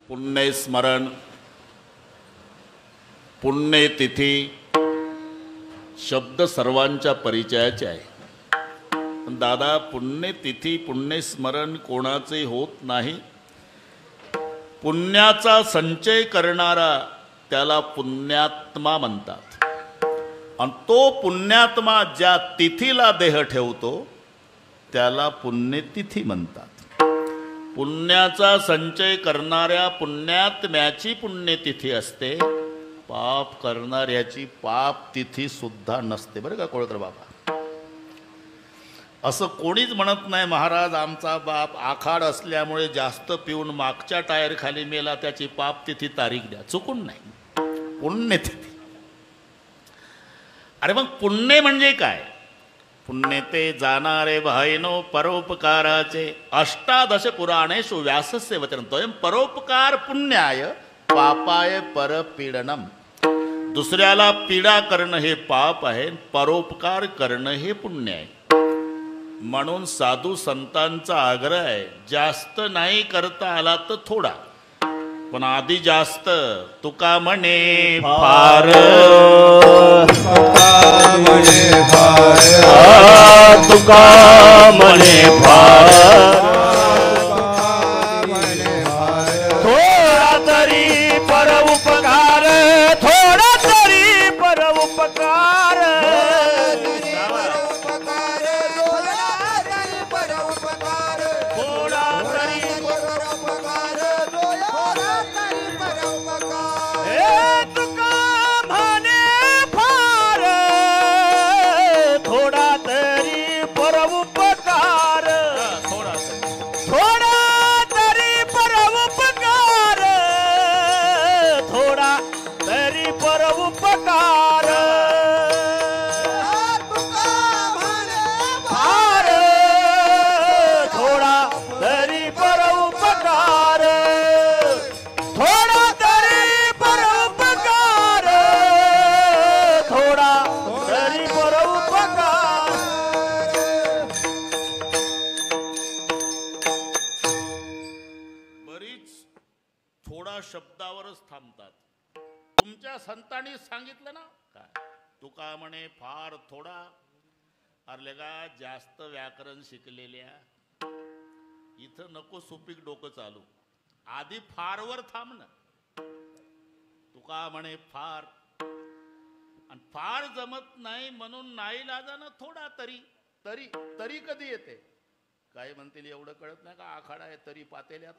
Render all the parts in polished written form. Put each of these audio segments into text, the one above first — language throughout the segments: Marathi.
पुण्यस्मरण, पुण्यतिथी शब्द सर्वांच्या परिचयाचे आहे. पण दादा, पुण्यतिथी पुण्यस्मरण कोणाचे होत नाही. पुण्याचा संचय करणारा त्याला पुण्यात्मा म्हणतात. आणि तो पुण्यात्मा ज्या तिथीला देह ठेवतो त्याला पुण्यतिथी म्हणतात. पुण्याचा संचय करणाऱ्या पुण्यात्म्याची पुण्यतिथी असते, पाप करणाऱ्याची पाप तिथी सुद्धा नसते. बरं का कोळकर बाबा, असं कोणीच म्हणत नाही महाराज आमचा बाप आखाड असल्यामुळे जास्त पिऊन मागच्या टायर खाली मेला, त्याची पाप तिथी तारीख द्या. चुकून नाही, पुण्यतिथी. अरे मग पुण्य म्हणजे काय? पुण्य ते जाणारे बहिनो परोपकाराचे अष्टादश पुराणेषु व्यासस्य वचनतोयम परोपकार पुण्याय पापाय परपीडनम. दुसऱ्याला पीडा करणं हे पाप आहे, परोपकार करणं हे पुण्य आहे. म्हणून साधू संतांचा आग्रह आहे, जास्त नाही करता आला तर थोडा, पण आधी जास्त. तुका म्हणे फार, तुका म्हणे फार, थोडा तरी पर उपकार, थोडा तरी पर उपकार, शब्दावरच थांबतात. तुमच्या संतांनी सांगितलं ना काय, तुका म्हणे फार थोडा. अरे का जास्त व्याकरण शिकलेल्या इथं नको सुपीक डोकं चालू, आधी फारवर थांब ना. तुका म्हणे फार, आणि फार जमत नाही म्हणून नाही लाजानं थोडा तरी. तरी तरी कधी येते? काय म्हणतील एवढं कळत नाही का आखाडा आहे तरी पातेल्यात?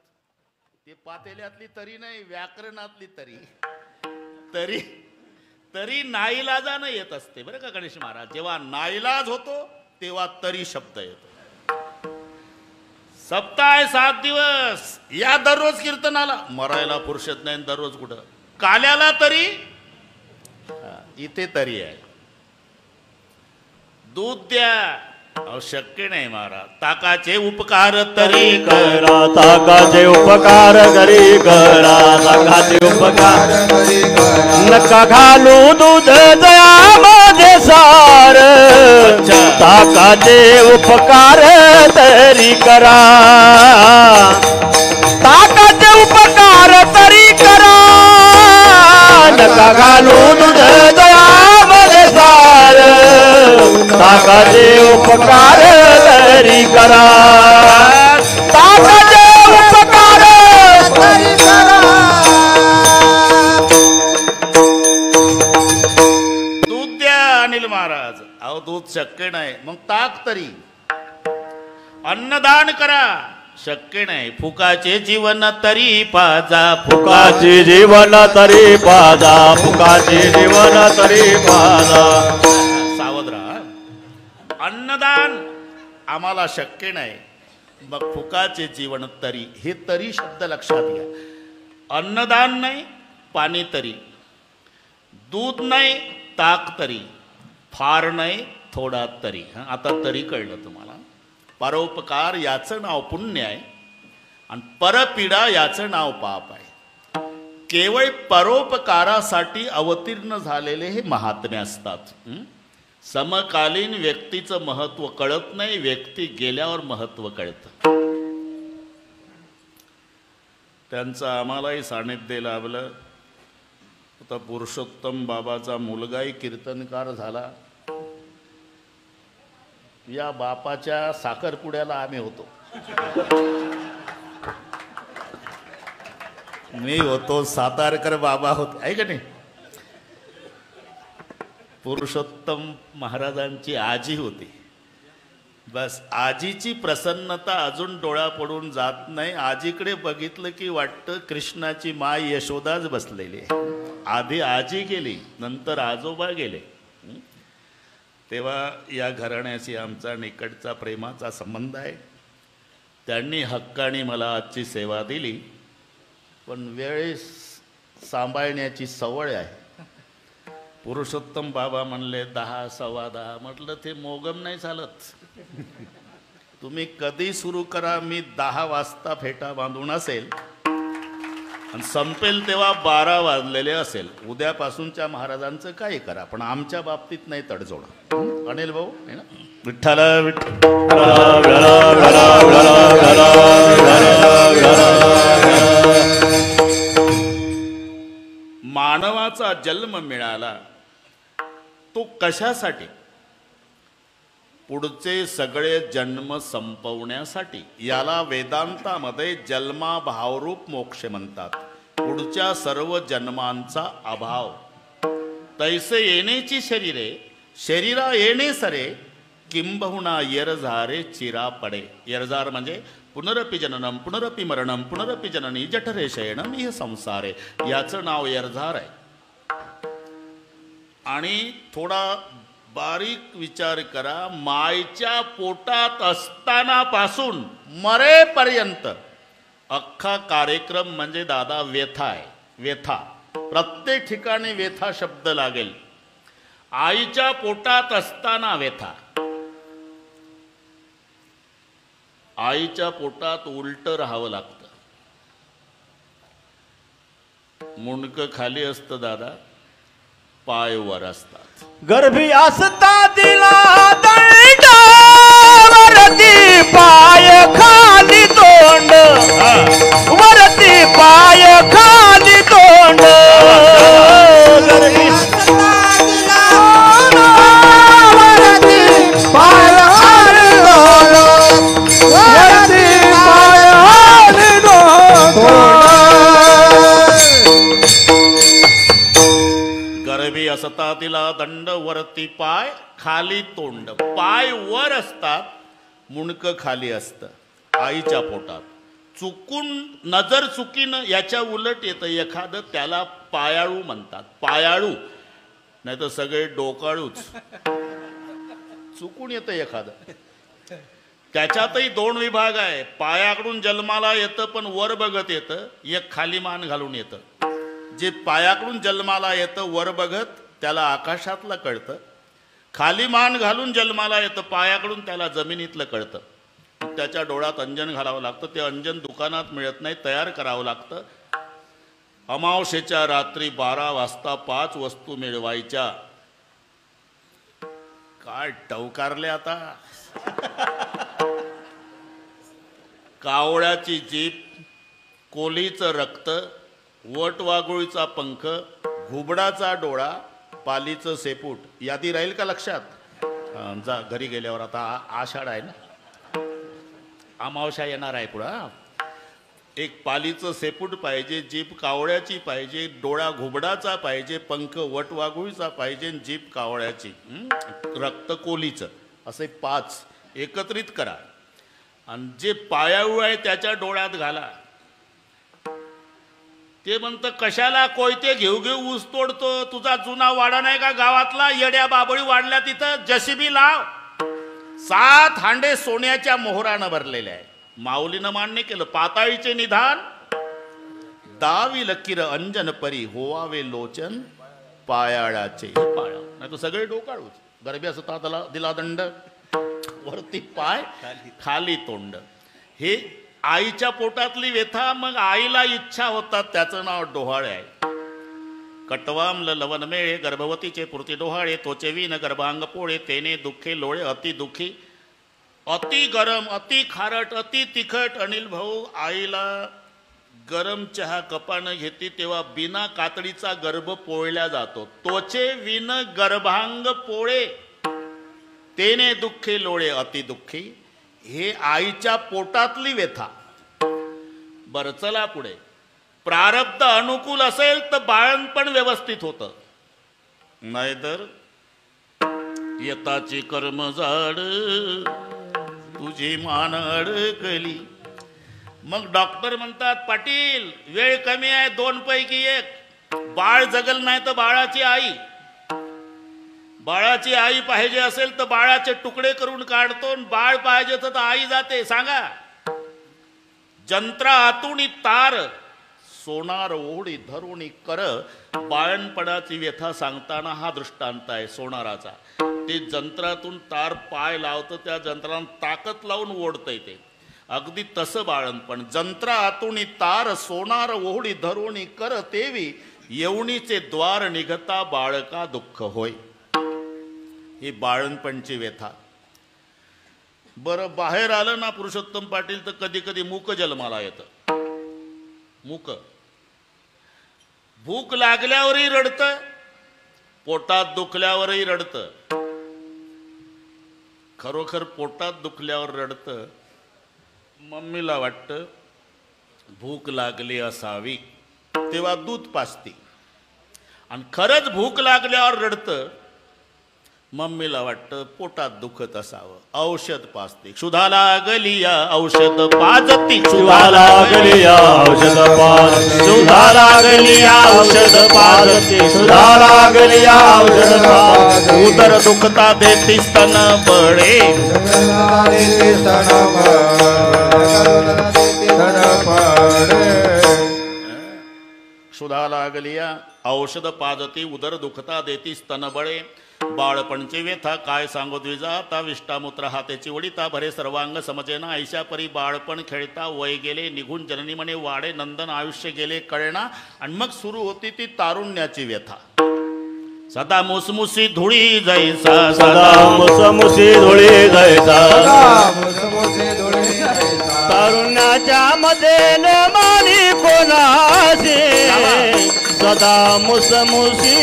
ते पातेल्यातली तरी नाही, व्याकरणातली तरी. तरी तरी नाईलाजानं येत असते. बरं का गणेश महाराज, जेव्हा नाईलाज होतो तेव्हा तरी शब्द येतो. सप्ताह 7 दिवस या दररोज कीर्तनाला, मरायला फुरसत नाही दररोज कुठं. काल्याला तरी, इथे तरी आहे. दूध द्या, शक्य नाही महाराज. ताकाचे उपकार तरी करा, ताकाचे उपकार घरी करा, ताकाचे उपकार घरी करा. नका घालू दूध दयामध्ये सार, ताकाचे उपकार तरी करा, ताकाचे उपकार तरी करा. नका घालू दूध दयामध्ये सार, ताकाचे उपकार तरी करा, ताकाचे उपकार तरी करा. दूध द्या अनिल महाराज. अहो दूध शक्य नाही, मग ताक तरी. अन्नदान करा, शक्य नाही. फुकाचे जीवन तरी पाजा, फुकाचे जीवन तरी पाजा, फुकाचे जीवन तरी पाजा. सावध राहा. अन्नदान आम्हाला शक्य नाही, मग फुकाचे जीवन तरी. हे तरी शब्द लक्षात घ्या. अन्नदान नाही, पाणी तरी. दूध नाही, ताक तरी. फार नाही, थोडा तरी. आता तरी कळलं तुम्हाला. परोपकार याचं नाव पुण्य आहे, आणि परपीडा याचं नाव पाप आहे. केवळ परोपकारासाठी अवतीर्ण झालेले हे महात्मे असतात. समकालीन व्यक्तीचं महत्व कळत नाही, व्यक्ती गेल्यावर महत्व कळतं. त्यांचं आम्हालाही सानिध्य लाभलं. आता पुरुषोत्तम बाबाचा मुलगाही कीर्तनकार झाला. या बापाच्या साखरपुड्याला आम्ही होतो. मी होतो, सातारकर बाबा होते, आहे का नाही. पुरुषोत्तम महाराजांची आजी होती. बस आजीची प्रसन्नता अजून डोळा पडून जात नाही. आजीकडे बघितलं की वाटतं कृष्णाची माय यशोदाच बसलेली आहे. आधी आजी गेली, नंतर आजोबा गेले. तेव्हा या घराण्याशी आमचा निकटचा प्रेमाचा संबंध आहे. त्यांनी हक्काने मला आजची सेवा दिली, पण वेळेस सांभाळण्याची सवय आहे. पुरुषोत्तम बाबा म्हणले 10, 10:15. म्हटलं ते मोगम नाही चालत. तुम्ही कधी सुरू करा, मी 10 वाजता फेटा बांधून असेल आणि संपेल तेव्हा 12 वाजलेले असेल. उद्यापासूनच्या महाराजांचं काही करा, पण आमच्या बाबतीत नाही तडजोड. अनिल भाऊ आहे ना. विठ्ठल मानवाचा जन्म मिळाला तो कशासाठी? पुढचे सगळे जन्म संपवण्यासाठी. याला वेदांतामध्ये जन्माभावरूप मोक्ष म्हणतात. पुढच्या सर्व जन्मांचा अभाव. तैसे येण्याची शरीरे, शरीरा येणे सरे, किंबहुना येरझारे चिरा पडे. येरझार म्हणजे पुनरपि जननम पुनरपि मरणम पुनरपि जननी जठरे शयनम हे संसारे. याचं नाव येरझार आहे. आणि थोडा बारीक विचार करा. मायच्या पोटात असताना पासून मरेपर्यंत अख्खा कार्यक्रम म्हणजे दादा व्यथा आहे. व्यथा, प्रत्येक ठिकाणी व्यथा शब्द लागेल. आईच्या पोटात असताना व्यथा. आईच्या पोटात उलट राहावं लागतं. मुंडकं खाली असतं दादा, पाय वर असतात. गर्भी असता दिला दंड, वरती पाय खाली तोंड, वरती पाय खाली तोंड. गर्भी असता दिला वरती पाय खाली तोंड, वरती पाय खाली तोंड. गर्भी असता तिला दंड, वरती पाय खाली तोंड. पाय वर असतात, मुंडकं खाली असतं आईच्या पोटात. चुकून नजर चुकीनं याच्या उलट येतं एखादं, त्याला पायाळू म्हणतात. पायाळू नाही तर सगळे डोकाळूच. चुकून येतं एखादं. त्याच्यातही 2 विभाग आहे. पायाकडून जन्माला येतं पण वर बघत येतं, एक खाली मान घालून येतं. जे पायाकडून जन्माला येतं वर बघत, त्याला आकाशातलं कळतं. खाली मान घालून जन्माला येतं पायाकडून, त्याला जमिनीतलं कळतं. त्याच्या डोळ्यात अंजन घालावं लागतं. ते अंजन दुकानात मिळत नाही, तयार करावं लागतं. अमावस्येच्या रात्री 12 वाजता 5 वस्तू मिळवायच्या. काय टवकारले आता. कावळ्याची जीभ, कोलीचं रक्त, वटवाघुळीचा पंख, घुबडाचा डोळा, पालीचं शेपूट. यादी राहील का लक्षात? जा घरी गेल्यावर. आता आषाढ आहे ना, अमावस्या येणार आहे पुढं. एक पालीचं शेपूट पाहिजे, जीभ कावळ्याची पाहिजे, डोळा घुबडाचा पाहिजे, पंख वटवाघुळीचा पाहिजे, जीभ कावळ्याची, रक्त कोलीचं. असे 5 एकत्रित करा आणि जे पायाळू आहे त्याच्या डोळ्यात घाला. ते म्हणतं कशाला कोयते घेऊ घेऊ ऊस तोडतो, तुझा जुना वाडा नाही का गावातला, येड्या बाबळी वाढल्या तिथं, जसीबी लाव. 7 हांडे सोन्याच्या मोहरानं भरलेले आहे. माऊलीनं मान्य केलं. पाताळीचे निधान, दावी लकीर अंजन परी, होवावे लोचन पायाळाचे. पायाळ नाही तर सगळे डोकाळूच. गर्भी असता दिला दंड, वरती पाय खाली तोंड. हे आईच्या पोटातली व्यथा. मग आईला इच्छा होतात, त्याचं नाव डोहाळे आहे. कटवामल लवन मेळे, गर्भवतीचे पुरती डोहाळे, तोचे विन गर्भांग पोळे, तेने दुःखे लोळे अति दुःखी. अति गरम, अति खारट, अति तिखट. अनिल भाऊ, आईला गरम चहा कपानं घेते तेव्हा बिना कातडीचा गर्भ पोळल्या जातो. तोचे विन गर्भांग पोळे तेने दुःखे लोळे अति दुःखी. हे आईच्या पोटातली व्यथा. बरं चला पुढे. प्रारब्ध अनुकूल असेल तर बाळणपण व्यवस्थित होतं, नाहीतर यताची कर्मजाड तुझी मान अडकली. मग डॉक्टर म्हणतात पाटील वेळ कमी आहे, 2 पैकी 1. बाळ जगल नाही तर बाळाची आई. बाळाची आई पाहिजे असेल तर बाळाचे तुकडे करून काढतो, बाळ पाहिजे तर आई जाते. सांगा. जंत्रा आतुणी तार सोनार ओढी धरुणी कर. बाळणपणाची व्यथा सांगताना हा दृष्टांत आहे सोनाराचा. ते जंत्रातून तार पाय लावतं, त्या जंत्राला ताकद लावून ओढता येते. अगदी तसं बाळणपण. जंत्रा आतुणी तार सोनार ओढी धरुणी कर तेवी येवणीचे द्वार निघता बाळका दुःख होय. ही बाळणपणची व्यथा. बरं बाहेर आलं ना पुरुषोत्तम पाटील तर कधी कधी मूक जन्माला येतं. मूक. भूक लागल्यावरही रडतं, पोटात दुखल्यावरही रडतं. खरोखर पोटात दुखल्यावर रडतं. मम्मीला वाटतं भूक लागली असावी तेव्हा दूध पाजते, आणि खरंच भूक लागल्यावर रडतं. मम्मीला वाटतं पोटात दुखत असावं, औषध पाजते. क्षुधा लागलिया औषध पाजती. क्षुधा लागलिया औषध पाजती. क्षुधा लागलिया औषध पाजती. क्षुधा लागलिया औषध पाजती. उदर दुखता देती स्तन बळे. क्षुधा लागलिया औषध पाजती उदर दुखता देती स्तन बळे. बाळपणची व्यथा काय सांगो द्विजा. ता विष्टामूत्र हातेची वडिता भरे सर्वांग समजेना. ऐशा परी बाळपण खेळता वय गेले निघून जननी म्हणे वाडे नंदन आयुष्य गेले कळेना. आणि मग सुरू होती ती तारुण्याची व्यथा. सदा मुसमुसी धुळी जैसा. सदा मुसमुसी धुळी जैसा. तारुण्याच्या मध्ये न मानी कोणाचे. सदा मुसमुसी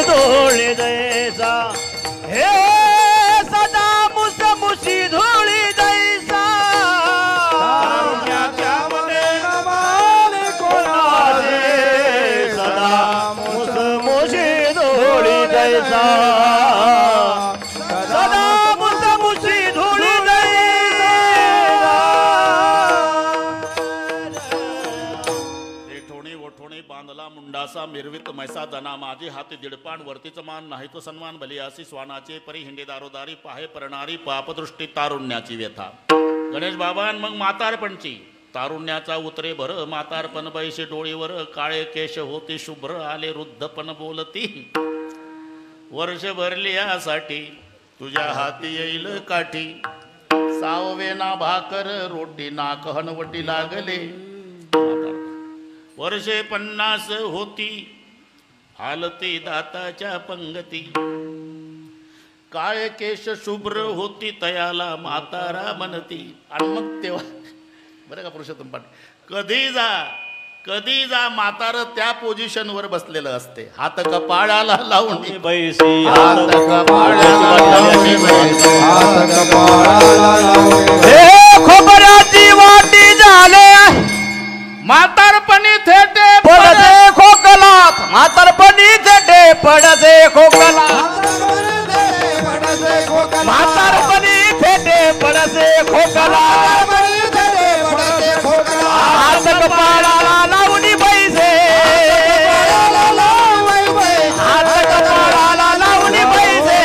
धुळी जैसा. हे सदा मुसमुसी धुळी जैसा. तारुण्याच्या मध्ये न मानी कोणाचे. सदा मुसमुसी धुळी जैसा. सदा मुसमुसी धुळी जैसा. ठोणी ओठोणी बांधला मुंडासा मिरवित मैसा दना. माझे हाती दिडपान वरतीच मान नाही तो सन्मान बलियासी. स्वानाचे परी हिंडे दारोदारी पाहे परणारी पापदृष्टी तारुण्याची व्यथा. गणेश बाबान मग म्हातारपणची. तारुण्याचा उतरे भर म्हातारपण बैसे डोळीवर. काळे केश होती शुभ्र आले वृद्धपण बोलती. वर्ष भरली यासाठी तुझ्या हाती येईल काठी. साववे ना भाकर रोटी नाक हनवटी लागले. वर्षे 50 होती हालती दाताच्या पंगती. काळे केश शुभ्र होती तयाला म्हातारा म्हणती. आणि मग तेव्हा बरं का पुरुषोत्तम पाटील, कधी जा म्हातार त्या पोझिशन वर बसलेलं असते. हात कपाळाला लावून बैसी. हात कपाळाला खोबऱ्याची वाटी झाले. म्हातारपणी थेटे पडसे खोकलात. म्हातारपणी थेटे पडसे खोकलात. म्हातारपणी थेटे पडसे खोकलात. हात कपाळाला लावणी बैसे. हात कपाळाला लावणी बैसे.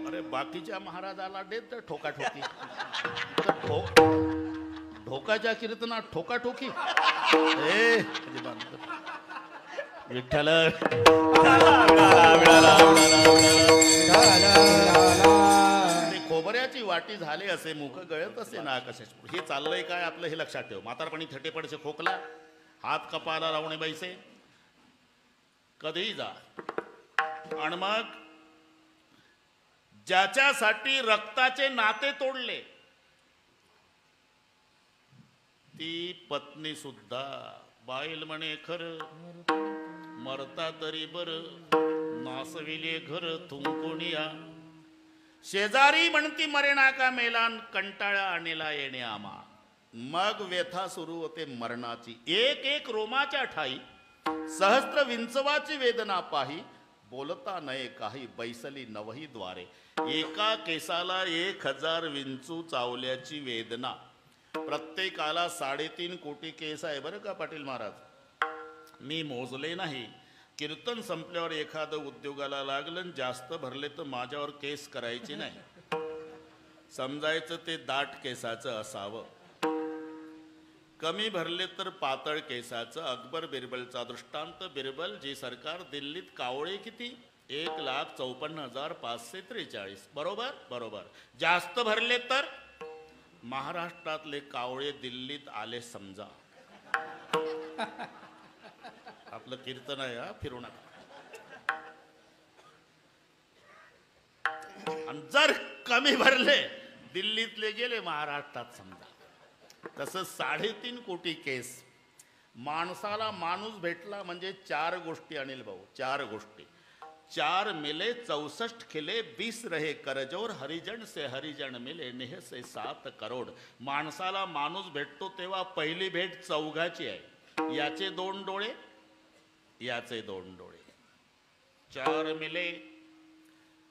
अरे बाकीच्या महाराजाला देत ठोकाठोकी. ठोकाच्या कीर्तनात ठोकाठोकी. विठ्ठल खोबऱ्याची वाटी झाले असे मुख गळत असे ना कसे. हे चाललंय काय आपलं हे लक्षात ठेव. म्हातारपणी थटे पडसे खोकला. हात कपाला लावणे बैसे. कधीही जा. आणि मग ज्याच्यासाठी रक्ताचे नाते तोडले, ती पत्नी सुद्धा बाईल म्हणे खरं, मरता तरी बर, नासविले घर थुंकुनिया. शेजारी म्हणती मरेना का मेलान, कंटाळा आणला येणे आमा. मग व्यथा सुरू होते मरणाची. एक एक रोमाच्या ठाई सहस्त्र विंचवाची वेदना पाही. बोलता नये काही बैसली नवही द्वारे. एका केसाला 1000 विंचू चावल्याची वेदना. प्रत्येकाला 3.5 कोटी केस आहे बरं का पाटील महाराज. मी मोजले नाही. कीर्तन संपल्यावर एखादं उद्योगाला लागलं, जास्त भरले तर माझ्यावर केस करायची नाही. समजायचं ते दाट केसाचं असावं, कमी भरले तर पातळ केसाचं. अकबर बिरबलचा दृष्टांत. बिरबल जी सरकार दिल्लीत कावळे किती? 1,54,543. बरोबर बरोबर. जास्त भरले तर महाराष्ट्रातले कावळे दिल्लीत आले समजा. आपलं कीर्तन आहे हा, फिरू नका. आणि जर कमी भरले दिल्लीतले गेले महाराष्ट्रात समजा. तसं 3.5 कोटी केस. माणसाला माणूस भेटला म्हणजे 4 गोष्टी अनिल भाऊ, 4 गोष्टी. 4 मिले 64 खिले, 20 रहे करजोर. हरिजन से हरिजन मिले, नेह से 7 करोड. माणसाला माणूस भेटतो तेव्हा पहिली भेट चौघाची आहे. याचे 2 डोळे, याचे 2 डोळे. 4 मिले.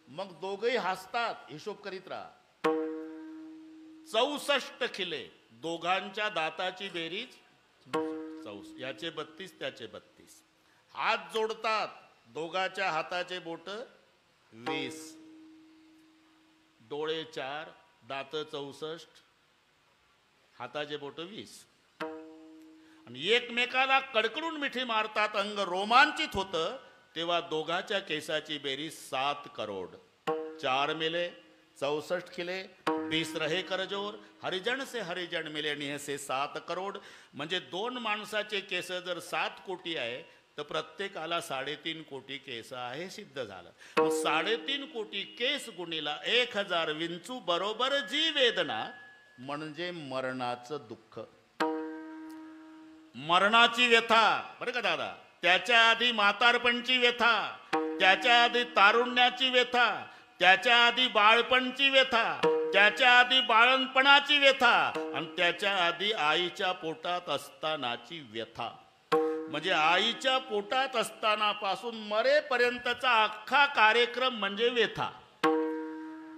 मग दोघेही हसतात. हिशोब करीत राहा. 64 खिले, दोघांच्या दाताची बेरीज 64. याचे 32, त्याचे 32. हात जोडतात, दोघाच्या हाताचे बोट 20. डोळे 4, दात 64, हाताचे बोट 20. आणि एकमेकाला कडकडून मिठी मारतात. अंग रोमांचित होतं तेव्हा दोघाच्या केसाची बेरीज 7 करोड. 4 मिले 64 खिले, 20 रहे करजोर. हरिजन से हरिजन मिले, नेह से 7 करोड. म्हणजे 2 माणसाचे केस जर 7 कोटी आहे तर प्रत्येकाला 3.5 कोटी केस आहे, सिद्ध झालं. 3.5 कोटी केस गुणीला 1000 विंचू बरोबर जी वेदना, म्हणजे मरणाचं दुःख, मरणाची व्यथा. बरं का दादा. त्याच्या आधी म्हातारपणची व्यथा, त्याच्या आधी तारुण्याची व्यथा, त्याच्या आधी बाळपणची व्यथा, त्याच्या आधी बाळणपणाची व्यथा, आणि त्याच्या आधी आईच्या पोटात असतानाची व्यथा. म्हणजे आईच्या पोटात असताना पासून मरेपर्यंतचा अख्खा कार्यक्रम म्हणजे व्यथा.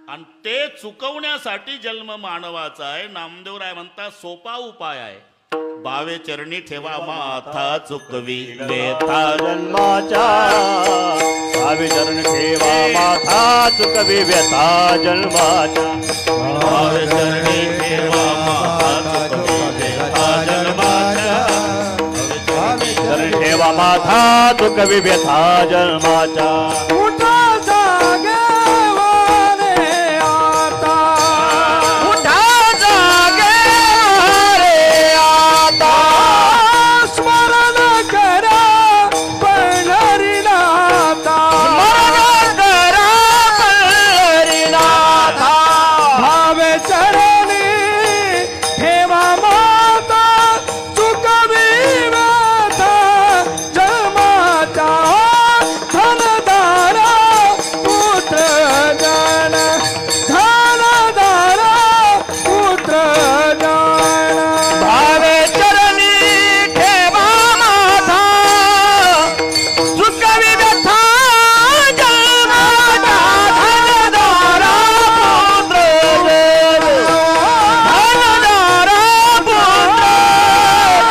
आणि ते चुकवण्यासाठी जन्म मानवाचा आहे. नामदेवराय म्हणतात सोपा उपाय आहे. भावे चरणी ठेवा माथा, चुकवी व्यथा जन्माच्या. भावे चरण ठेवा माथा, चुकवी व्यथा जन्माच्या. भावे चरणी ठेवा माथा, चुकवी व्यथा जन्माच्या. चरण ठेवा माथा, चुकवी व्यथा जन्माच्या. उठा जागेवाने आता, उठा जागेवाने आता. स्मरण करा पंढरीनाथा, स्मरण करा पंढरीनाथा. भावे चरणी ठेवा माता, चुकवी व्यथा जन्माच्या. धनदारा पुत्र जन, धनदारा पुत्र जन. भावे चरणी ठेवा माता, चुकवी व्यथा जन्माच्या. धनदारा पुत्र जन, धनदारा पुत्र जन.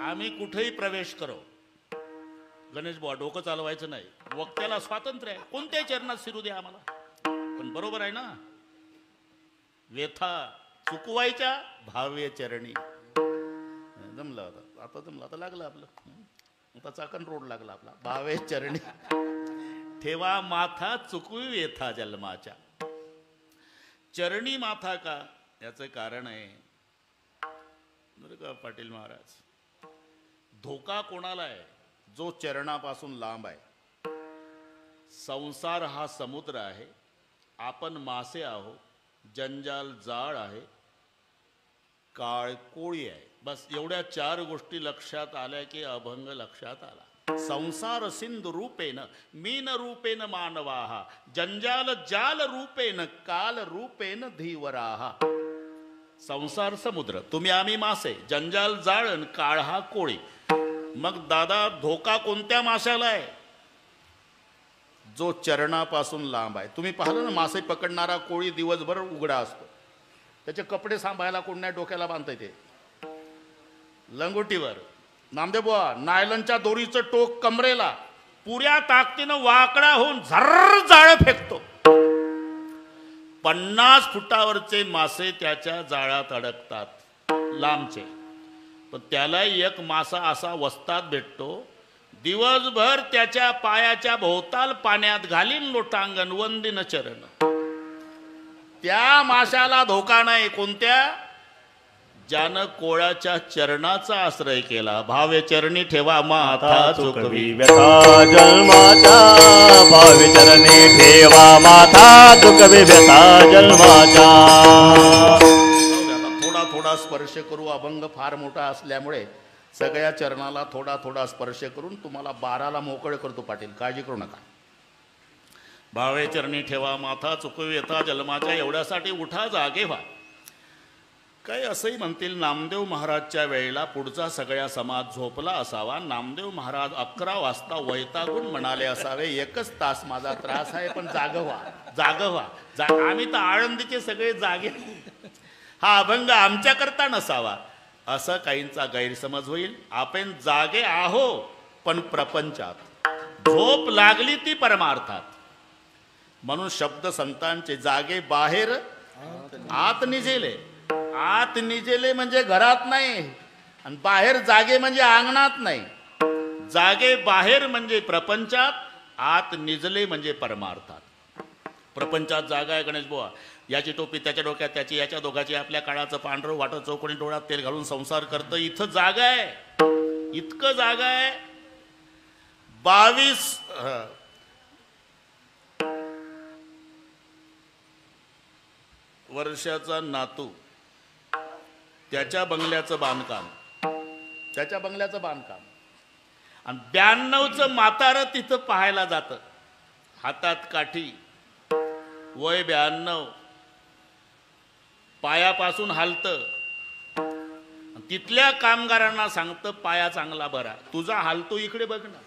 आम्ही कुठेही प्रवेश करो, गणेश बुवा डोकं चालवायचं नाही. वक्त्याला स्वातंत्र्य आहे, कोणत्याही चरणात शिरू द्या आम्हाला. पण बरोबर आहे ना, व्यथा चुकवायच्या भाव्य चरणी. जमलं आता, आता जमलं, आता लागलं आपलं. आता चाकण रोड लागला आपला. भावे चरणी ठेवा माथा, चुकवी व्यथा जन्माच्या. चरणी माथा का, याचं कारण आहे बरं का पाटील महाराज. धोका कोणाला आहे? जो चरणापासून लांब आहे. संसार हा समुद्र आहे, आपण मासे आहोत. जंजाल जाळ आहे, काळ कोळी आहे. बस एवढ्या 4 गोष्टी लक्षात आल्या की अभंग लक्षात आला. संसार सिंधु रूपेन मीन रूपेन मानवाहा, जंजाल जाल रूपेन काल रूपेन धीवराहा. संसार समुद्र, तुम्ही आम्ही मासे, जंजाल जाळण, काळ हा कोळी. मग दादा धोका कोणत्या माशाला आहे? जो चरणापासून लांब आहे. तुम्ही पाहिलं ना, मासे पकडणारा कोळी दिवसभर उघडा असतो, त्याचे कपडे सांभाळायला कोण नाही, डोक्याला बांधता येते लंगोटीवर. नामदेव बुवा नायलनच्या दोरीचं टोक कमरेला पुऱ्या ताकदीनं वाकडा होऊन झर्र जाळं फेकतो. 50 फुटावरचे मासे त्याच्या जाळ्यात अडकतात लांबचे. पण त्याला एक मासा असा वस्तात भेटतो, दिवसभर त्याच्या पायाच्या भोवताल पाण्यात घालीन लोटांगण वंदिन चरण. त्या माशाला धोका नाही. कोणत्या? ज्यानं कोळाच्या चरणाचा आश्रय केला. भावे चरणी ठेवा माथा चुकवी व्यथा जन्माचा, भावे चरणी ठेवा माथा चुकवी व्यथा जन्माचा. थोडा थोडा स्पर्श करू. अभंग फार मोठा असल्यामुळे सगळ्या चरणाला थोडा थोडा स्पर्श करून तुम्हाला 12ला मोकळे करतो पाटील, काळजी करू नका. भावे चरणी ठेवा माथा चुकवी व्यथा जन्माच्या. एवढ्यासाठी उठा जागे व्हा. काही असंही म्हणतील, नामदेव महाराजच्या वेळेला पुढचा सगळ्या समाज झोपला असावा. नामदेव महाराज 11 वाजता वैतागून म्हणाले असावे, 1च तास माझा त्रास आहे, पण जागं व्हा, जागं व्हा. आम्ही तर आळंदीचे सगळे जागे, हा अभंग आमच्याकरता नसावा, असं काहींचा गैरसमज होईल. आपण जागे आहो पण प्रपंचात. झोप लागली ती परमार्थात. म्हणून शब्द संतांचे जागे बाहेर आत निजेले. आत निजेले म्हणजे घरात नाही, आणि बाहेर जागे म्हणजे अंगणात नाही. जागे बाहेर म्हणजे प्रपंचात, आत निजले म्हणजे परमार्थात. प्रपंचात जागा आहे गणेश बुवा, याची टोपी त्याच्या डोक्यात, त्याची याच्या दोघाची, आपल्या काळाचं पांढरं वाटं चौकोनी डोळ्यात तेल घालून संसार करतं. इथं जागा आहे, इतकं जागा आहे. 22 वर्षाचा नातू, त्याच्या बंगल्याचं बांधकाम, त्याच्या बंगल्याचं बांधकाम, आणि 92चं म्हातारं तिथं पाहायला जातं, हातात काठी, वय 92, पायापासून हालतं. तिथल्या कामगारांना सांगतं, पाया चांगला बरा, तुझा हालतो इकडे बघ ना.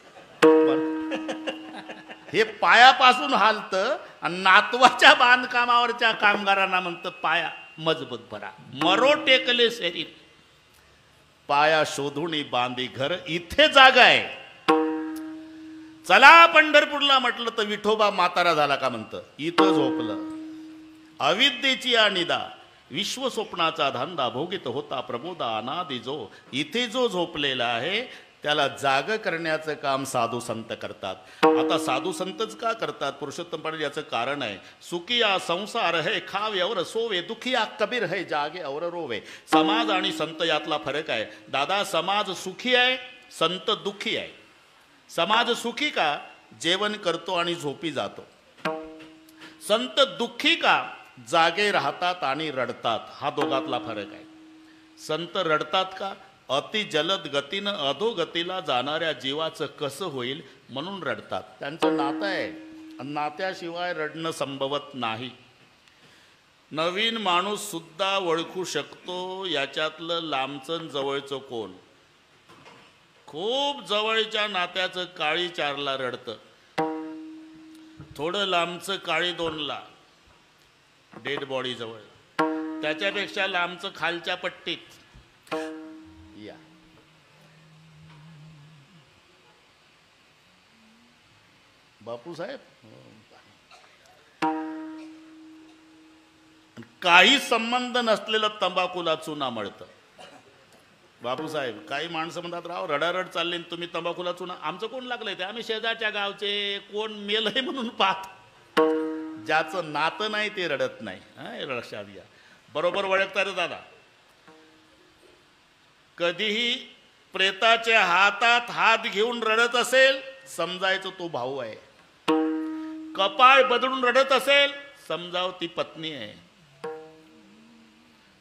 हे पायापासून हालतं, आणि नातवाच्या बांधकामावरच्या कामगारांना म्हणतं पाया मजबूत भरा. मरो टेकले शरीर, पाया शोधून बांधी घर. इथे जागा आहे. चला पंढरपूरला म्हटलं तर विठोबा म्हातारा झाला का म्हणतं, इथं झोपलं. अविद्येची अनिदा, विश्व स्वप्नाचा धंदा भोगित होता प्रबोधा अनादि जो. इथे जो झोपलेला आहे त्याला जाग करण्याचं काम साधू संत करतात. आता साधू संतच का करतात? पुरुषोत्तम पाटील याचं कारण आहे. सुखिया संसार है खावे और सोवे, दुखिया कबीर है जागे और रोवे. समाज आणि संत यातला फरक आहे. दादा समाज सुखी आहे, संत दुखी आहे. समाज सुखी का? जेवण करतो आणि झोपी जातो. संत दुःखी का? जागे राहतात आणि रडतात. हा दोघातला फरक आहे. संत रडतात का? अति जलद गतीनं अधोगतीला जाणाऱ्या जीवाचं कसं होईल म्हणून रडतात. त्यांचं नातं आहे, नात्याशिवाय रडणं संभवत नाही. नवीन माणूस सुद्धा ओळखू शकतो याच्यातलं लांबचं जवळचं कोण. खूप जवळच्या नात्याचं काळी 4ला रडतं, थोडं लांबचं काळी 2ला डेड बॉडी जवळ, त्याच्यापेक्षा लांबचं खालच्या पट्टीत. या बापूसाहेब, काही संबंध नसलेलं तंबाखूला चुना मळतं. बापूसाहेब, काही माणसं म्हणतात राव रडारड चालली तुम्ही तंबाखूला चुना. आमचं कोण लागलंय ते? आम्ही शेजारच्या गावचे, कोण मेलय म्हणून पाहत. ज्याचं नातं नाही ते रडत नाही. हा लक्षात घ्या. बरोबर ओळखता रे दादा. कधीही प्रेताच्या हातात हात घेऊन रडत असेल समजायचं तो भाऊ आहे. कपाळ बदलून रडत असेल समजाव ती पत्नी आहे.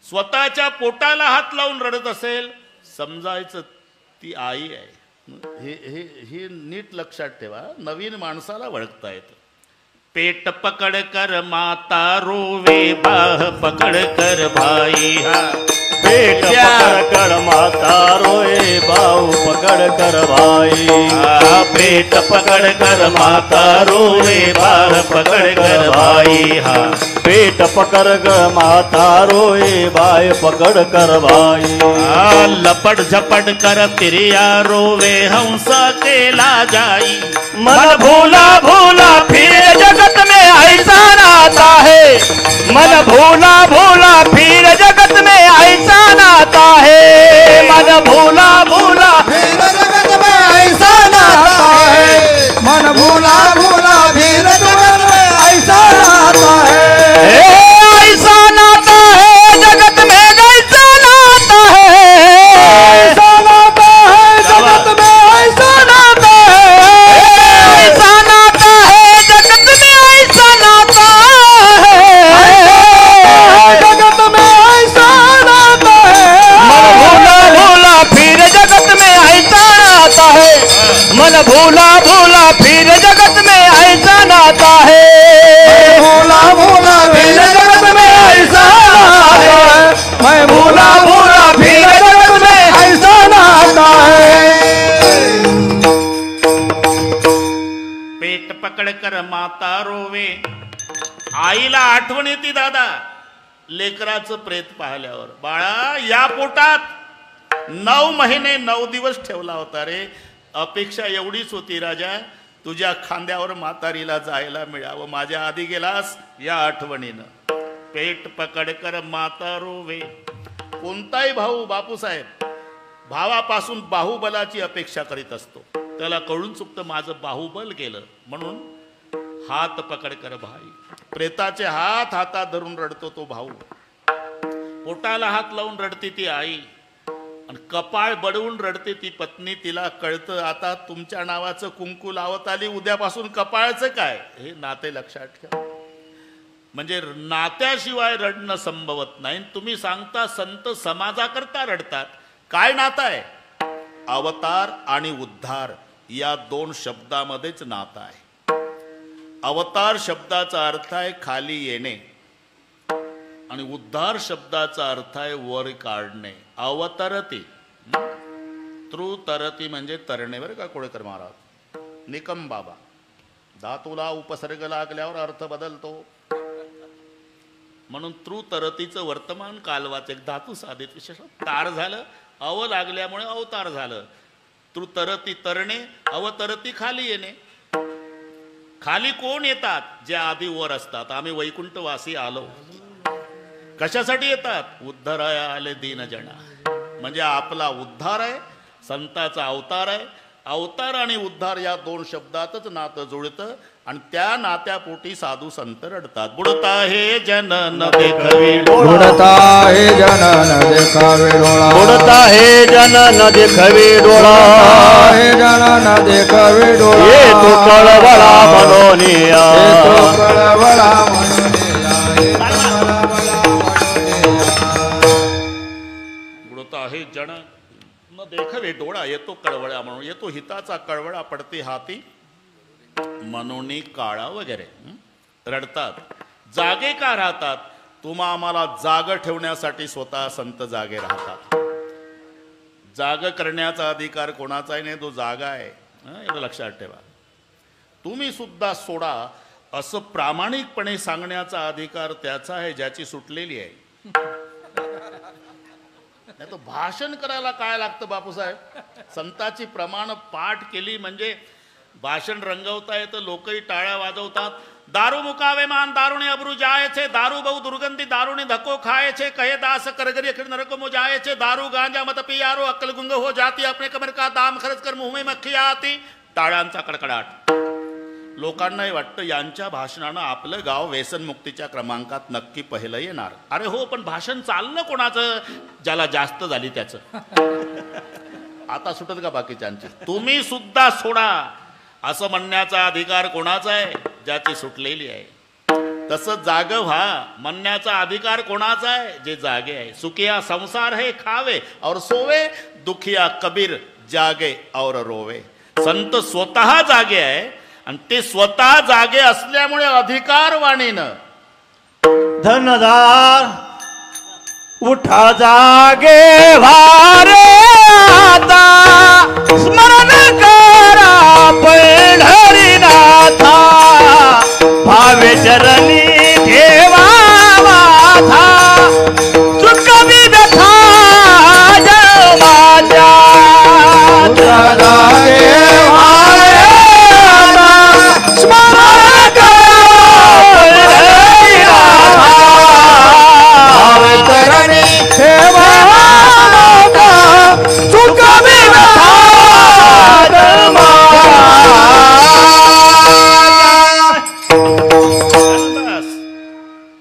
स्वतःच्या पोटाला हात लावून रडत असेल, समजायचं ती आई आहे. हे नीट लक्षात ठेवा, नवीन माणसाला ओळखता येतं. पेट पकड कर माता रोवे, बाह पकड कर भाई. हा पेट पकड़ कर माता रोए, बाहु पकड़ कर भाई. पेट पकड़ कर माता रोवे, बाह पकड़ कर भाई. हा पेट पकड़ कर माता रोए, बाह पकड़ कर भाई. लपट झपट कर तिरिया रोवे, हंस केला जाई. मन भूला भूला फिर जगत में ऐसा नाता है. मन भूला भूला फिर जगत में ऐसा नाता है. मन भूला भूला फिर जगत में ऐसा नाता है. मन भूला भूला फिर जगत में ऐसा नाता है. ऐसा नाता है जगत में, ऐसा नाता है. ऐसा नाता है जगत में ऐसा नाता है. ऐसा नाता है जगत में, ऐसा नाता है. जगत में ऐसा नाता है. मन भूला भूला फिर जगत में ऐसा नाता है. मन भूला भूला फिर जगत में ऐसा नाता है. भूला भूला फिर जगत में ऐसा नाता है. मैं भूला भूला फिर जगत में ऐसा नाता है. पेट पकड कर माता रोवे. आईला आठवण येते दादा लेकराचं प्रेत पाहिल्यावर. बाळा या पोटात 9 महिने 9 दिवस ठेवला होता रे. अपेक्षा एवढीच होती राजा, तुझ्या खांद्यावर म्हातारीला जायला मिळावं. माझ्या आधी गेलास या आठवणीनं. पेट पकड कर माता रोवे. कोणताही भाऊ बापूसाहेब भावापासून बाहुबलाची अपेक्षा करीत असतो. त्याला कळून चुकतं माझं बाहुबल केलं म्हणून. हात पकड कर भाई. प्रेताचे हात हातात धरून रडतो तो भाऊ. पोटाला हात लावून रडते ती आई, आणि कपाळ बडवून रडते ती पत्नी. तिला कळतं आता तुमच्या नावाचं कुंकू लावत आली, उद्यापासून कपाळाचं काय. हे नाते लक्षात ठेवा. म्हणजे नात्याशिवाय रडणं संभवत नाही. तुम्ही सांगता संत समाजाकरता रडतात. काय नातं आहे? अवतार आणि उद्धार या 2 शब्दामध्येच नातं आहे. अवतार शब्दाचा अर्थ आहे खाली येणे, आणि उद्धार शब्दाचा अर्थ आहे वर काढणे. अवतरती तरती म्हणजे तरणे बरं का कोळेकर महाराज. निकम बाबा, धातूला उपसर्ग लागल्यावर अर्थ बदलतो. म्हणून तरतीचं वर्तमान कालवाच एक धातू साधित विशेष तार झालं. अव लागल्यामुळे अवतार झालं. तरती तरणे, अवतरती खाली येणे. खाली कोण येतात? जे आधी वर असतात. आम्ही वैकुंठवासी आलो. कशासाठी येतात? उद्धाराया आले दीन जना. म्हणजे आपला उद्धार आहे, संताचा अवतार आहे. अवतार आणि उद्धार या 2 शब्दातच नातं जुळतं, आणि त्या नात्यापोटी साधू संत रडतात. बुडता हे जन न देखावे डोळा. बुडता हे जन न देखावे डोळा. बुडता हे जन न देखावे डोळा. हे जन न देखावे डोळा. ये तो कळवळा मनोनिया. ये तो कळवळा मनोनिया. बुडता हे जन न देखावे डोळा. येतो कळवळा म्हणून. येतो हिताचा कळवळा पडते हाती मनोनी काळा वगैरे. रडतात. जागे का राहतात? तुम्हा आम्हाला जाग ठेवण्यासाठी स्वतः संत जागे राहतात. जाग करण्याचा अधिकार कोणाचाही नाही, तो जागा आहे. एवढं लक्षात ठेवा. तुम्ही सुद्धा सोडा असं प्रामाणिकपणे सांगण्याचा अधिकार त्याचा आहे ज्याची सुटलेली आहे. नाही तो भाषण करायला काय लागतं बापूसाहेब? संताची प्रमाण पाठ केली म्हणजे भाषण रंगवता येतं. लोकही टाळ्या वाजवतात. दारू मुकावे मान दारुणे अब्रू जायचे. दारू बहु दुर्गंधी दारुणे धक्को खायचे. कहे दास करगरी अखिर नरक मो जायचे. दारू गांजा मत पियारो अक्कल गुंग हो जाती. अपने कमर का दाम खर्च कर मुंह में मक्खी आती. टाळ्यांचा कडकडाट. लोकांनाही वाटतं यांच्या भाषणानं आपलं गाव व्यसनमुक्तीच्या क्रमांकात नक्की पहिलं येणार. अरे हो, पण भाषण चाललं कोणाचं? ज्याला जास्त झाली त्याचं. आता सुटत का बाकीच्यांची? तुम्ही सुद्धा सोडा असं म्हणण्याचा अधिकार कोणाचा आहे? ज्याची सुटलेली आहे. तसं जाग व्हा म्हणण्याचा अधिकार कोणाचा आहे? जे जागे आहे. सुखिया संसार है खावे और सोवे, दुखिया कबीर जागे और रोवे. संत स्वतः जागे आहे आणि ते स्वतः जागे असल्यामुळे अधिकारवाणीनं धनदार उठा जागे वारे आता, स्मरण करा पंढरीनाथा, भावे चरणी ठेवा माथा, चुकवी व्यथा जन्माच्या. उठा जागे वारे आता, स्मरण करा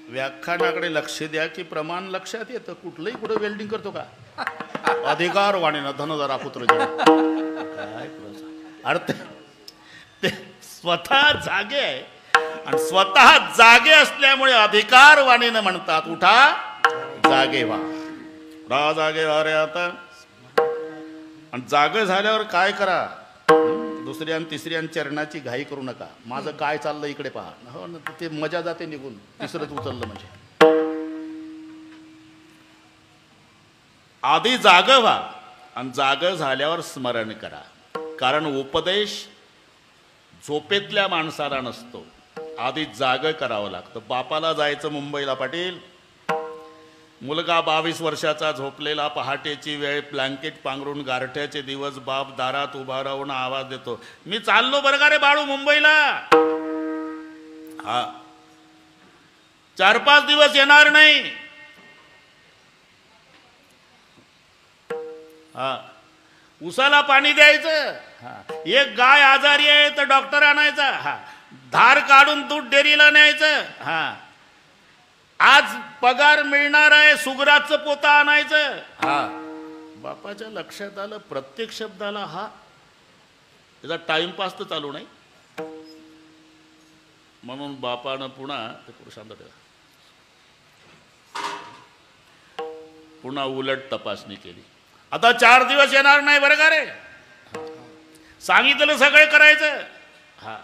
व्याख्यानाकडे लक्ष द्या की प्रमाण लक्षात येतं. कुठलंही कुठं वेल्डिंग करतो का? अधिकार वाणीनं धनधरा पुत्र काय अर्थ. ते स्वतः जागे आहे आणि स्वतः जागे असल्यामुळे अधिकार वाणीनं म्हणतात उठा जागे व्हा. उठा जागे व्हा रे आता. आणि जागे झाल्यावर काय करा? दुसऱ्या आणि तिसऱ्या चरणाची घाई करू नका. माझं काय चाललं इकडे पहा. हो ना, ते मजा जाते निघून. तिसरंच उचललं म्हणजे. आधी जाग व्हा आणि जाग झाल्यावर स्मरण करा. कारण उपदेश झोपेतल्या माणसाला नसतो, आधी जाग करावं लागतं. बापाला जायचं मुंबईला, पाटील मुलगा 22 वर्षाचा झोपलेला, पहाटेची वेळ, ब्लँकेट पांघरून गारठ्याचे दिवस, बाप दारात उभा राहून आवाज देतो, मी चाललो बरं का रे बाळू मुंबईला. हा 4-5 दिवस येणार नाही. हा उसाला पाणी द्यायचं. हा एक गाय आजारी आहे तर डॉक्टर आणायचा. हा धार काढून दूध डेअरीला न्यायचं. हा आज पगार मिळणार आहे, सुगराचं पोता आणायचं. हा बापाच्या लक्षात आलं प्रत्येक शब्दाला हा त्याचा टाइमपास तर चालू नाही. म्हणून बापानं पुन्हा ते पुरुषांत पुन्हा उलट तपासणी केली. आता 4 दिवस येणार नाही बरं का रे. सांगितलं सगळं करायचं. हा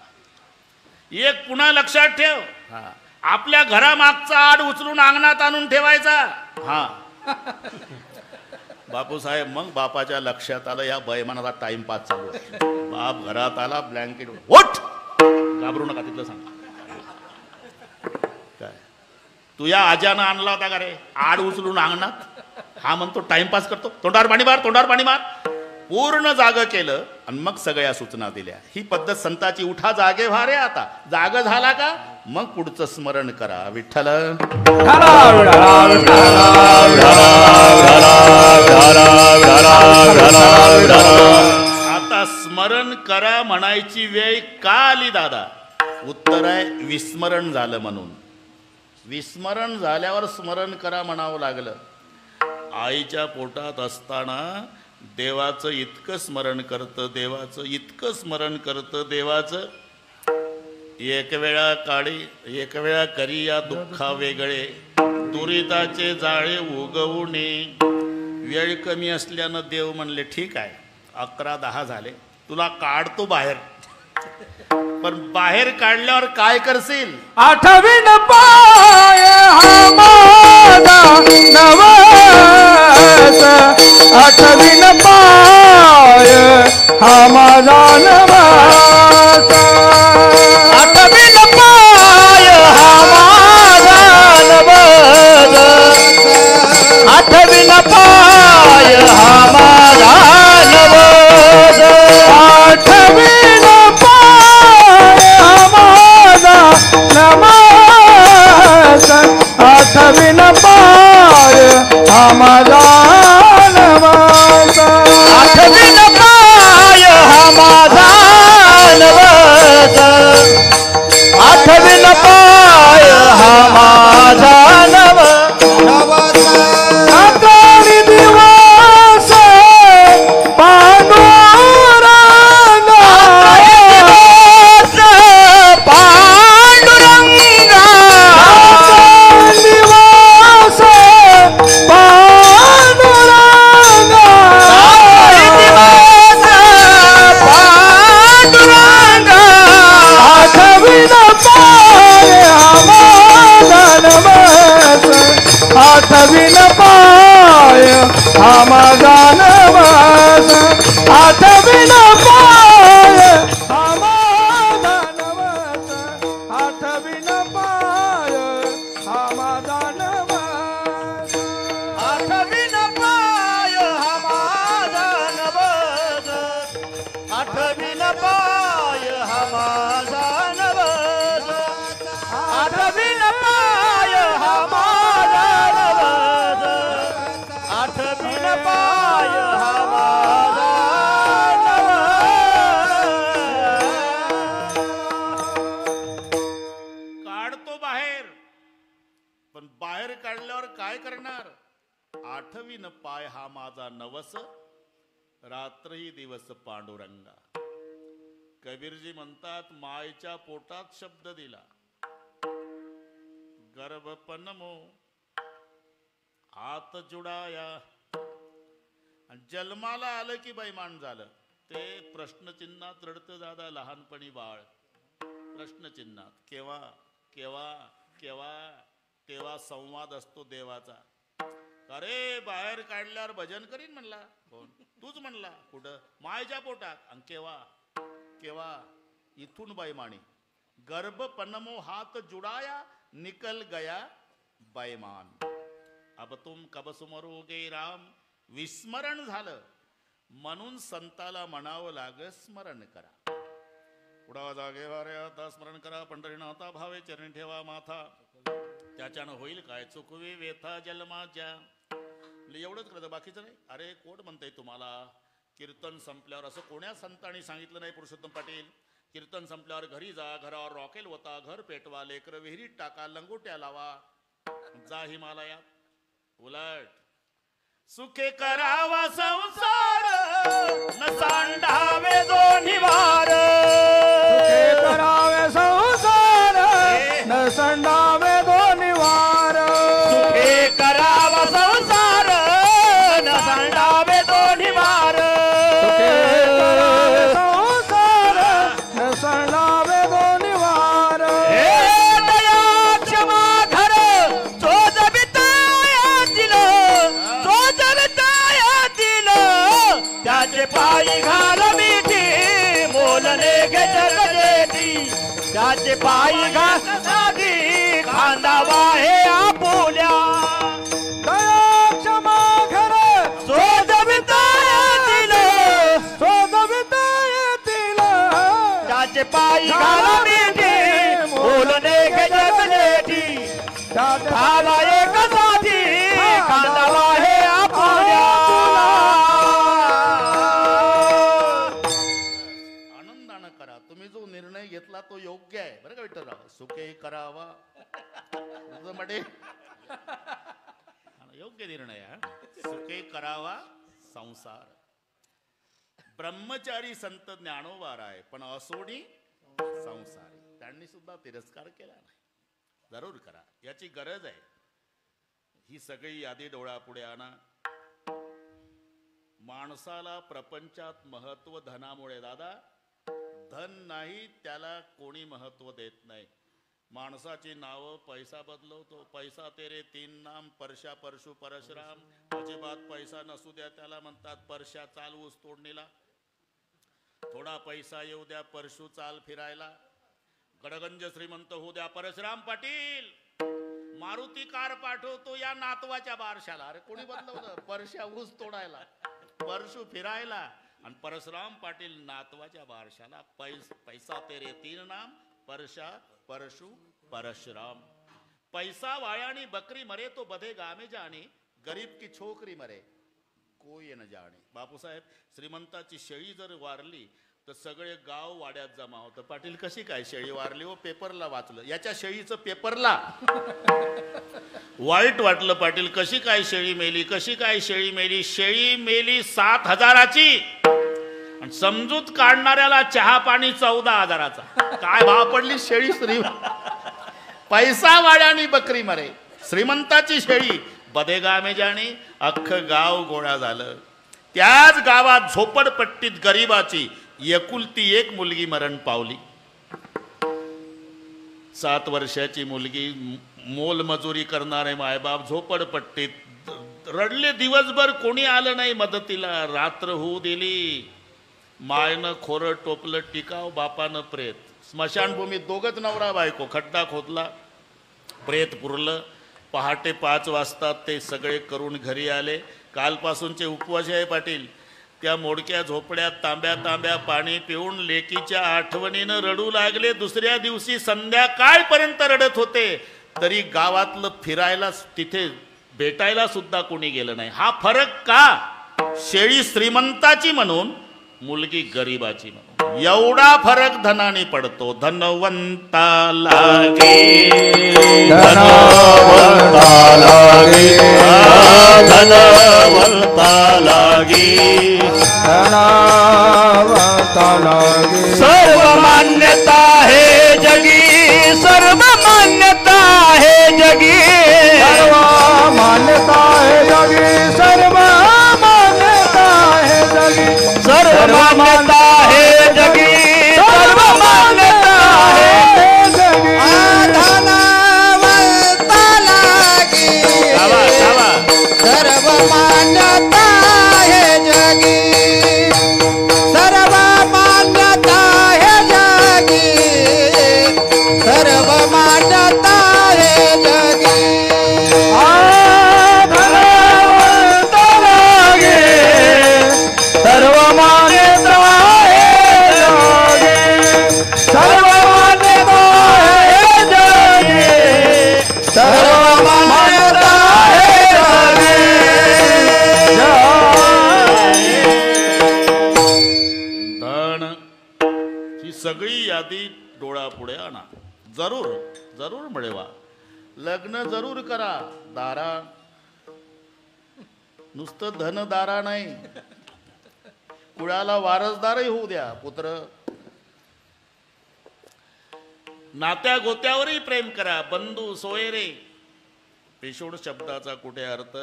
एक पुन्हा लक्षात ठेव. हा आपल्या घरामागचा आड उचलून अंगणात आणून ठेवायचा. हा बापूसाहेब मग बापाच्या लक्षात आलं या बैमानाचा टाइमपास चालू आहे. बाप घरात आला, ब्लँकेट उठ, घाबरू नका तिथलं सांग. काय तू या आज्यानं आणला होता का रे आड उचलून अंगणात? हा म्हणतो टाइमपास करतो, तोंडावर पाणी मार, तोंडावर पाणी मार. पूर्ण जाग केलं आणि मग सगळ्या सूचना दिल्या. ही पद्धत संताची. उठा जागे व्हा रे आता. जाग झाला का मग पुढचं स्मरण करा. विठ्ठल आता स्मरण करा म्हणायची वेळ का आली दादा? उत्तर आहे विस्मरण झालं म्हणून. विस्मरण झाल्यावर स्मरण करा म्हणावं लागलं. आईच्या पोटात असताना देवाचं इतकं स्मरण करतं, देवाचं इतकं स्मरण करतं, देवाचं. एक वेळा काळी एक वेळा करी या दुःखा वेगळे, दुरिताचे जाळे उगवणे. वेळ कमी असल्यानं देव म्हणले ठीक आहे 11-10 झाले, तुला काढतो बाहेर. पण बाहेर काढल्यावर काय करशील? आठवीन पाय हा माझा नवस, आठवीन पाय हा माझा नवस, आठवीन पाय हा माझा नवस, आठवीन पाय हा माझा नवस, आठवीन नमस, आठवीन पाय हा माझा नवस, आठवीन पाय हा माझा नवस, आठवीन पाय हा माझा नवस. आकाळी दिवस पांडुरंग, पांडुरंगा पाय हा माझा नवस आठवीन पाय हा माझा नवस आठवीन पाय हा माझा काढतो बाहेर, पण बाहेर काढल्यावर काय करणार? आठवीन पाय हा माझा नवस रात्रही दिवस पांडुरंगा. कबीरजी म्हणतात मायच्या पोटात शब्द दिला, गर्भपन्नमो हात जुडाया, आणि जन्माला आलं की बैमान झालं. ते प्रश्नचिन्हात रडतं दादा लहानपणी बाळ, प्रश्नचिन्हात. केव्हा केव्हा केव्हा तेव्हा संवाद असतो देवाचा. अरे बाहेर काढल्यावर भजन करीन म्हणला कोण? तूच म्हणला. कुठं? मायच्या पोटात. आणि केव्हा केव्हा? इथून बैमानी. गर्भ पन्नमो हात जुडाया, निकल गया बैमान. अब तुम कब सुमरोगे राम. विस्मरण झालं म्हणून संताला म्हणावं लाग स्मरण करा. उडा जागे वारे आता स्मरण करा, पंढरीनाथा भावे चरणी ठेवा माथा. त्याच्यानं होईल काय? चुकवी वेथा जन्माच्या. एवढंच करतं, बाकीचं नाही. अरे कोण म्हणतंय तुम्हाला कीर्तन संपल्यावर? असं कोण्या संतांनी सांगितलं नाही पुरुषोत्तम पाटील. कीर्तन संपल्यावर घरी जा, घरावर रॉकेल होता, घर पेटवा, लेकर विहिरीत टाका, लंगोट्या लावा, जा हिमालयात. उलट सुखे करावा संसार, न सांडावे दोन्ही वार. सुखे करावे संसार, न संडावे दोन्ही वार. सुखे करावा संसार, न सांडावे दोन्ही वार. सुखे करावे संसार, न संडावे दोन्ही वार. हे दया क्षमा घर चोजवितायातील, चोजवितायातील, त्याचे पायी घाल मिठी, मोलने घे जगजेती. त्याचे पायी घास साधी, खांदावा हे आपुल्या. दया क्षमा घर चोजवितायातील, शोधविता त्याचे पायी घाल मिठी, मोलने घे जगजेती. भावा एक साथी, खांदावा हे आपुल्या. आनंदानं करा. तुम्ही जो निर्णय घेतला तो योग्य आहे बरं का विठ्ठलराव. सुखे करावा म्हणजे योग्य निर्णय आहे. सुखे करावा संसार. ब्रह्मचारी संत ज्ञानोबा आहे, पण असोडी संसारी. त्यांनी सुद्धा तिरस्कार केला नाही. जरूर करा, याची गरज आहे. ही सगळी यादी डोळ्यापुढे आणा. माणसाला प्रपंचात महत्व धनामुळे. दादा धन नाही त्याला कोणी महत्व देत नाही. माणसाची नावं पैसा बदलवतो. पैसा तेरे तीन नाम, परशा परशु परशुराम. अजिबात पैसा नसू द्या त्याला म्हणतात परशा चाल ऊस तोडणीला. थोडा पैसा येऊ द्या परशु चाल फिरायला. गडगंज श्रीमंत होऊ द्या परशुराम पाटील. मारुती कार पाठवतो या नातवाच्या बारशाला. अरे कोणी बदलवलं? परशा ऊस तोडायला, परशु फिरायला, आणि परशुराम पाटील नातवाच्या बारशाला. पैसा तेरे तीन नाम, परशा परशु परशुराम. पैसा वायानी बकरी मरे तो बधे गामे जाणे, गरीब की छोकरी मरे कोई न जाणे. बापूसाहेब, श्रीमंताची शेळी जर वारली तर सगळे गाव वाड्यात जमा होतं. पाटील कशी काय शेळी वारली हो? पेपरला वाचलं. याच्या शेळीचं पेपरला वाईट वाटलं. पाटील कशी काय शेळी मेली, कशी काय शेळी मेली? शेळी मेली 7,000ची, आणि समजूत काढणाऱ्याला चहा पाणी 14,000चा. काय भाव पडली शेळी? पैसा वाड्यानी बकरी मरे. श्रीमंताची शेळी बदेगा में जाणे. अख्खं गाव गोळा झालं. त्याच गावात झोपडपट्टीत गरीबाची एकुलती एक मुलगी मरण पावली. 7 वर्षाची मुलगी. मोलमजुरी करणारे मायबाप झोपडपट्टीत रडले. दिवसभर कोणी आलं नाही मदतीला. रात्र होऊ दिली. मायनं खोरं टोपलं टिकाव, बापानं प्रेत. स्मशानभूमीत दोघच नवरा बायको. खड्डा खोदला, प्रेत पुरलं. पहाटे 5 वाजता ते सगळे करून घरी आले. कालपासूनचे उपवास आहे पाटील. त्या मोडक्या झोपड्यात तांब्या तांब्या पाणी पिऊन लेकीच्या आठवणीनं रडू लागले. दुसऱ्या दिवशी संध्याकाळपर्यंत रडत होते, तरी गावातलं फिरायला तिथे भेटायला सुद्धा कोणी गेलं नाही. हा फरक का? शेळी श्रीमंताची म्हणून, मुलगी गरीबाची म्हणून. एवढा फरक धनाने पडतो. धनवंता लागे धनवंता लागे धनवंता लागी धनवंता लागे. सर्व मान्यता है जगी, सर्व मान्यता है जगी, सर्व मान्यता है जगी, सर्व मान्यता है जगी, सर्व मान्यता है जगी, सर्व मान्यता है जगी. धनवंता लागी गावा गावा. सर्व मान्यता है जगी, सर्व मान्यता है जगी, सर्व मान्यता है जगी. धनवंता लागे सर्व मान्यता है जगी, सर्व मान्यता है जगी, सर्व मान्यता है जगी. धन ही सगळी यादी डोळ्यापुढे आणा. जरूर जरूर मिळवा. लग्न जरूर करा. दारा नुसतं धनदारा नाही, कुळाला वारसदारही होऊ द्या. पुत्र नात्या गोत्यावरही प्रेम करा. बंधू सोयरे. पेशोड शब्दाचा कुठे अर्थ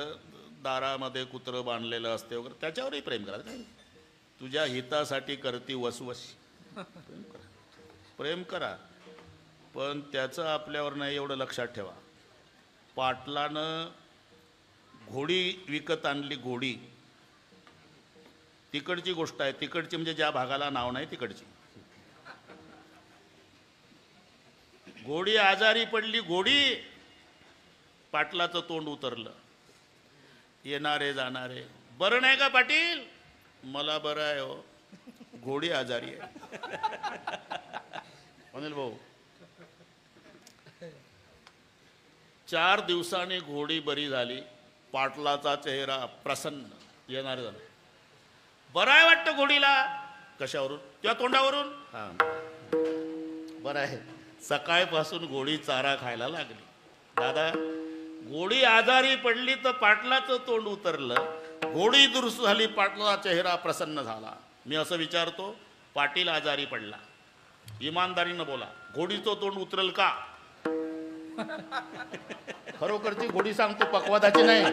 दारामध्ये कुत्र बांधलेलं असते वगैरे, त्याच्यावरही प्रेम करा. तुझ्या हितासाठी करती वसवशी. प्रेम करा, पण त्याचं आपल्यावर नाही एवढं लक्षात ठेवा. पाटलानं घोडी विकत आणली. घोडी तिकडची गोष्ट आहे. तिकडची म्हणजे ज्या भागाला नाव नाही तिकडची. घोडी आजारी पडली. घोडी पाटलाचं तोंड उतरलं. येणारे जाणारे, बरं नाही का पाटील? मला बरं आहे हो, घोडी आजारी आहे. अनिल भाऊ, 4 दिवसांनी घोडी बरी झाली. पाटलाचा चेहरा प्रसन्न. येणारे झालं. बरं आहे वाटतं घोडीला. कशावरून? त्या तोंडावरून. हा, बरं आहे. सकाळपासून घोडी चारा खायला लागली. दादा, घोडी आजारी पडली तर पाटलाचं तोंड उतरलं. घोडी दुरुस्त झाली, पाटलाचा चेहरा प्रसन्न झाला. मी असं विचारतो, पाटील आजारी पडला, इमानदारीनं बोला, घोडीचं तोंड उतरल का? खरोखरची घोडी सांगतो, पक्वादाची नाही.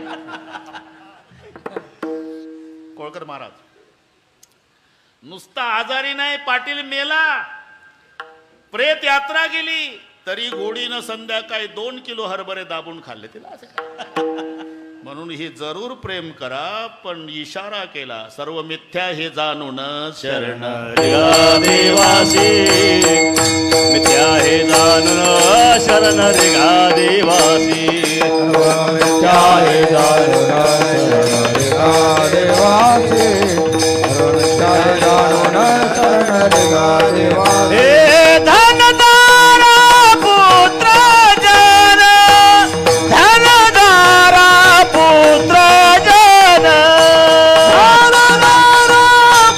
कोळकर महाराज, नुसता आजारी नाही, पाटील मेला, प्रेत यात्रा गेली, तरी घोडीनं संध्याकाळी 2 किलो हरभरे दाबून खाल्ले. तिला म्हणून ही जरूर प्रेम करा, पण इशारा केला, सर्व मिथ्या हे जाणून शरण देवासी, मिथ्या हे जाणून शरण रेगा देवासी, मिथ्या हे जाणून शरण रेगा देवासी, मिथ्या हे जाणून शरण रेगा देवासी. हे धनदारा पुत्र जन, धनदारा पुत्र जन, धनदारा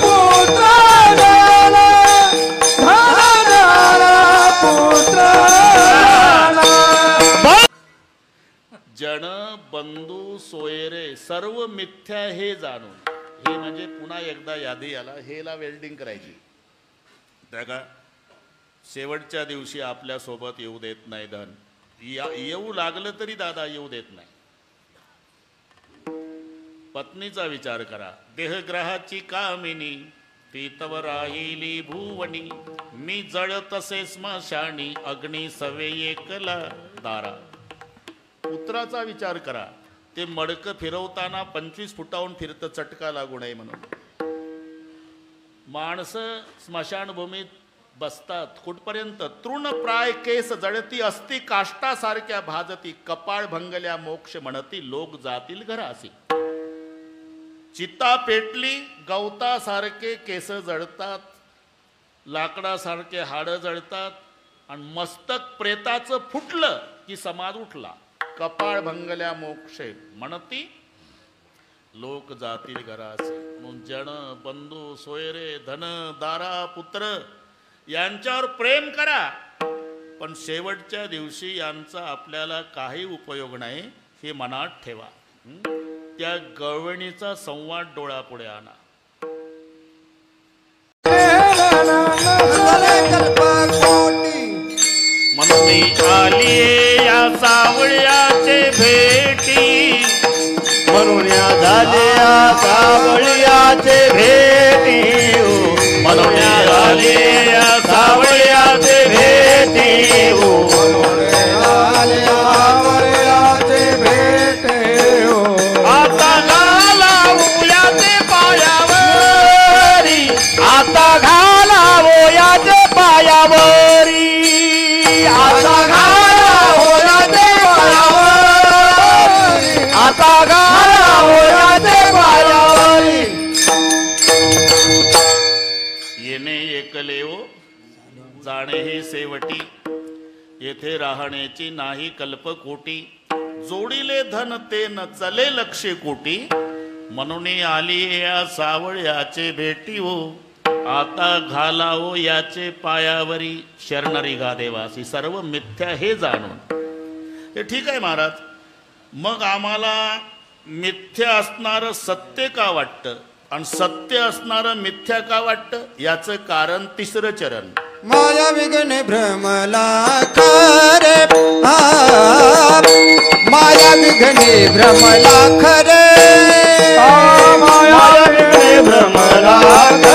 पुत्र जन, धनदारा पुत्र जन बंधू सोयरे सर्व मिथ्या हे जाणून. हे म्हणजे पुन्हा एकदा यादी आला, हेला वेल्डिंग करायची. त्या का शेवटच्या दिवशी आपल्या सोबत येऊ देत नाही धन. येऊ लागलं तरी दादा येऊ देत नाही. पत्नीचा विचार करा. देहग्रहाची कामिनी, ती तव राहिली भुवनी, मी जळ तसे स्मशानी, अग्नी सवे एकला दारा. पुत्राचा विचार करा. ते मडकं फिरवताना 25 फुटाहून फिरतं, चटका लागू नये म्हणून. माणसं स्मशानभूमीत बसतात कुठपर्यंत? तृणप्राय केस जळती, असती काष्टासारख्या भाजती, कपाळ भंगल्या मोक्ष म्हणती, लोक जातील घरासी. चिता पेटली गवतासारखे केस जळतात, लाकडासारखे हाडं जळतात आणि मस्तक प्रेताचं फुटलं की समाज उठला. कपाळ भंगल्या मोक्षे म्हणती लोक जातील घराचे. म्हणून जन बंधू सोयरे धन दारा पुत्र यांच्यावर प्रेम करा, पण शेवटच्या दिवशी यांचा आपल्याला काही उपयोग नाही हे मनात ठेवा. त्या गवळणीचा संवाद डोळ्यापुढे आणा. म्हणून आली या सावळ्याचे भेटी, म्हणून झाल्या सावळ्याचे भेटी, म्हणून झाल्या सावळ्याचे भेटी, आता घालावू याचे पायावरी, आता घालावू याचे पायावरी, आता घालावू याचे पायावरी, आता घालावू याचे पायावरी. येणे एकले ओ जाणे हे सेवटी, येथे राहण्याची नाही कल्पकोटी. जोडिले धन ते न चले लक्षे कोटी, म्हणून आली या सावळ्याचे भेटी हो. आता घालावो याचे पायावरी, शरणरी गा देवासी. सर्व मिथ्या हे जाणून. हे ठीक आहे महाराज, मग आम्हाला मिथ्या असणारं सत्य का वाटतं आणि सत्य असणारं मिथ्या का वाटतं, याचं कारण तिसरं चरण. माया विघ्न भ्रमला खरे, माया विघ्न भ्रमला खरे, माया विघ्ने भ्रमला खरे.